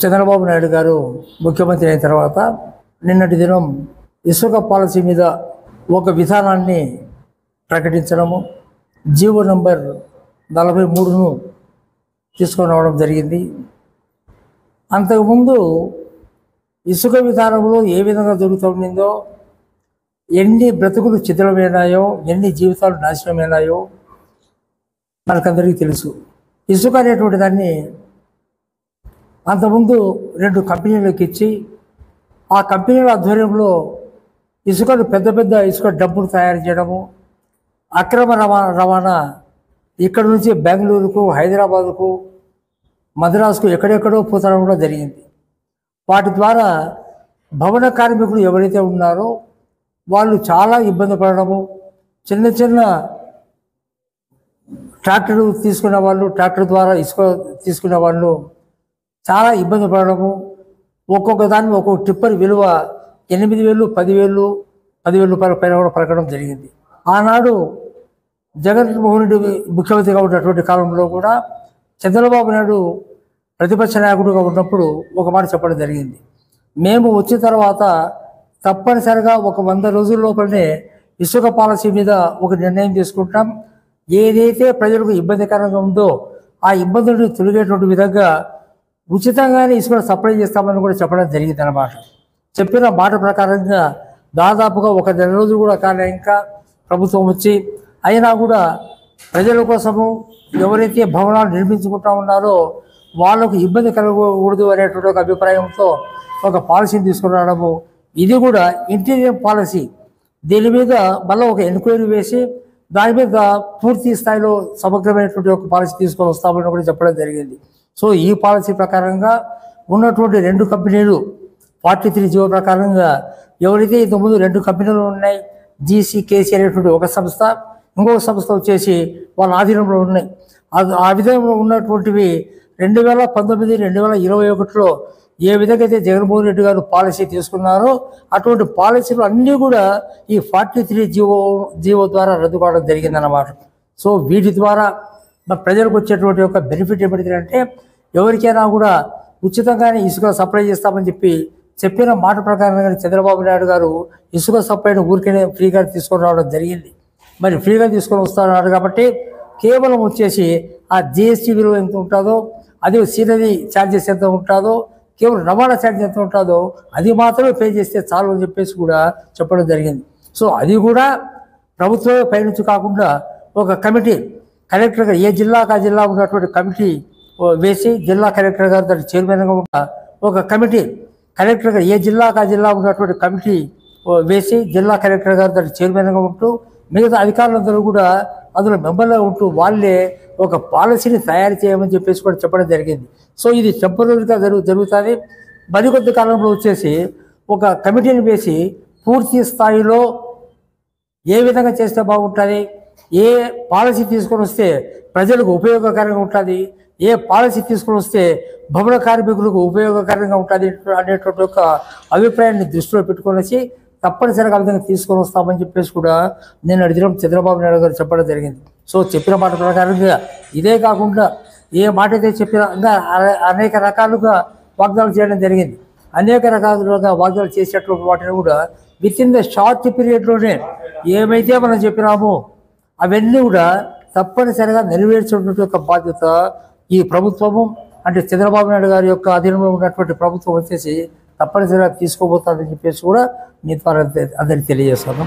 చంద్రబాబు నాయుడు గారు ముఖ్యమంత్రి అయిన తర్వాత నిన్నటి దినం ఇసుక పాలసీ మీద ఒక విధానాన్ని ప్రకటించడము, జీవో నంబర్ 43ను తీసుకొని రావడం జరిగింది. అంతకుముందు ఇసుక విధానంలో ఏ విధంగా జరుగుతుందో, ఎన్ని బ్రతుకులు చిత్రమైనాయో, ఎన్ని జీవితాలు నాశనమైనాయో మనకందరికీ తెలుసు. ఇసుక అనేటువంటి దాన్ని అంతకుముందు 2 కంపెనీలకు ఇచ్చి, ఆ కంపెనీల ఆధ్వర్యంలో ఇసుకను పెద్ద పెద్ద ఇసుక డబ్బులు తయారు చేయడము, అక్రమ రవాణా ఇక్కడి నుంచి బెంగళూరుకు, హైదరాబాదుకు, మద్రాసుకు ఎక్కడెక్కడో పోతడం కూడా జరిగింది. వాటి ద్వారా భవన కార్మికులు ఎవరైతే ఉన్నారో వాళ్ళు చాలా ఇబ్బంది పడడము, చిన్న చిన్న ట్రాక్టర్ తీసుకునే వాళ్ళు, ట్రాక్టర్ ద్వారా ఇసుక తీసుకునే వాళ్ళు చాలా ఇబ్బంది పడడము, ఒక్కొక్క దాన్ని ఒక్కొక్క టిప్పర్ విలువ 8,000, 10,000 రూపాయల పైన కూడా పలకడం జరిగింది. ఆనాడు జగన్మోహన్ రెడ్డి ముఖ్యమంత్రిగా ఉన్నటువంటి కాలంలో కూడా చంద్రబాబు నాయుడు ప్రతిపక్ష నాయకుడిగా ఉన్నప్పుడు ఒక మాట చెప్పడం జరిగింది. మేము వచ్చిన తర్వాత తప్పనిసరిగా ఒక 100 రోజుల లోపలనే ఇసుక పాలసీ మీద ఒక నిర్ణయం తీసుకుంటాం. ఏదైతే ప్రజలకు ఇబ్బందికరంగా ఉందో ఆ ఇబ్బందులను తొలగేటువంటి విధంగా ఉచితంగానే ఇసుక సప్లై చేస్తామని కూడా చెప్పడం జరిగింది అన్నమాట. చెప్పిన మాట ప్రకారంగా దాదాపుగా ఒక 1 నెల రోజులు కూడా కానీ ఇంకా ప్రభుత్వం వచ్చి, అయినా కూడా ప్రజల కోసము ఎవరైతే భవనాలు నిర్మించుకుంటా ఉన్నారో వాళ్ళకు ఇబ్బంది కలగకూడదు అనేటువంటి ఒక అభిప్రాయంతో ఒక పాలసీని తీసుకురావడము, ఇది కూడా ఇంటీరియర్ పాలసీ. దీని మీద మళ్ళీ ఒక ఎంక్వైరీ వేసి దాని మీద పూర్తి స్థాయిలో సమగ్రమైనటువంటి ఒక పాలసీ తీసుకొని వస్తామని కూడా చెప్పడం జరిగింది. సో ఈ పాలసీ ప్రకారంగా ఉన్నటువంటి 2 కంపెనీలు 43 జీవో ప్రకారంగా ఎవరైతే ఇంతకుముందు 2 కంపెనీలు ఉన్నాయి, జీసీకేసీ అనేటువంటి ఒక సంస్థ, ఇంకొక సంస్థ వచ్చేసి వాళ్ళ ఆధీనంలో ఉన్నాయి. ఆ విధంగా ఉన్నటువంటివి 2019, 2021లో ఏ విధంగా అయితే జగన్మోహన్ రెడ్డి గారు పాలసీ తీసుకున్నారో అటువంటి పాలసీలు అన్నీ కూడా ఈ 43 జీవో ద్వారా రద్దు కావడం జరిగిందన్నమాట. సో వీటి ద్వారా ప్రజలకు వచ్చేటువంటి ఒక బెనిఫిట్ ఏమిటంటే, ఎవరికైనా కూడా ఉచితంగానే ఇసుక సప్లై చేస్తామని చెప్పిన మాట ప్రకారంగా చంద్రబాబు నాయుడు గారు ఇసుక సప్లైని ఊరికనే ఫ్రీగా తీసుకొని రావడం జరిగింది. మరి ఫ్రీగా తీసుకొని వస్తున్నారు కాబట్టి కేవలం వచ్చేసి ఆ జిఎస్టీ విలువ ఎంత ఉంటుందో, అది సీనరీ ఛార్జెస్ ఎంత ఉంటుందో, కేవలం రవాణా ఛార్జ్ ఎంత ఉంటుందో అది మాత్రమే పే చేస్తే చాలు అని చెప్పేసి కూడా చెప్పడం జరిగింది. సో అది కూడా ప్రభుత్వమే పైనుంచి కాకుండా ఒక కమిటీ, కలెక్టర్ గారు ఏ జిల్లాకు ఆ జిల్లా ఉన్నటువంటి కమిటీ వేసి, జిల్లా కలెక్టర్ గారు దానికి చైర్మన్గా ఉన్న ఒక కమిటీ, కలెక్టర్ గారు ఏ జిల్లాకు ఆ జిల్లా ఉన్నటువంటి కమిటీ వేసి, జిల్లా కలెక్టర్ గారు దానికి చైర్మన్గా ఉంటూ మిగతా అధికారులందరూ కూడా అందులో మెంబర్గా ఉంటూ వాళ్ళే ఒక పాలసీని తయారు చేయమని చెప్పేసి కూడా చెప్పడం జరిగింది. సో ఇది టెంపరీగా జరుగుతుంది. మరికొద్ది కాలంలో వచ్చేసి ఒక కమిటీని వేసి పూర్తి స్థాయిలో ఏ విధంగా చేస్తే బాగుంటుంది, ఏ పాలసీ తీసుకొని వస్తే ప్రజలకు ఉపయోగకరంగా ఉంటుంది, ఏ పాలసీ తీసుకొని వస్తే భవన కార్మికులకు ఉపయోగకరంగా ఉంటుంది అనేటువంటి ఒక అభిప్రాయాన్ని దృష్టిలో పెట్టుకొని వచ్చి తప్పనిసరిగా ఆ విధంగా తీసుకొని వస్తామని చెప్పేసి కూడా నేను అడిగిన చంద్రబాబు నాయుడు గారు చెప్పడం జరిగింది. సో చెప్పిన మాట ప్రకారంగా ఇదే కాకుండా ఏ మాట అయితే చెప్పినా ఇంకా అనేక రకాలుగా వాగ్దానాలు చేయడం జరిగింది. అనేక రకాలుగా వాగ్దానాలు చేసేటువంటి వాటిని కూడా విత్ ఇన్ ద షార్ట్ పీరియడ్లోనే ఏమైతే మనం చెప్పినామో అవన్నీ కూడా తప్పనిసరిగా నెరవేర్చేటువంటి ఒక బాధ్యత ఈ ప్రభుత్వము, అంటే చంద్రబాబు నాయుడు గారి యొక్క అధీనంలో ఉన్నటువంటి ప్రభుత్వం వచ్చేసి తప్పనిసరిగా తీసుకోబోతుందని చెప్పేసి కూడా మీ ద్వారా అందరికీ తెలియజేస్తాను.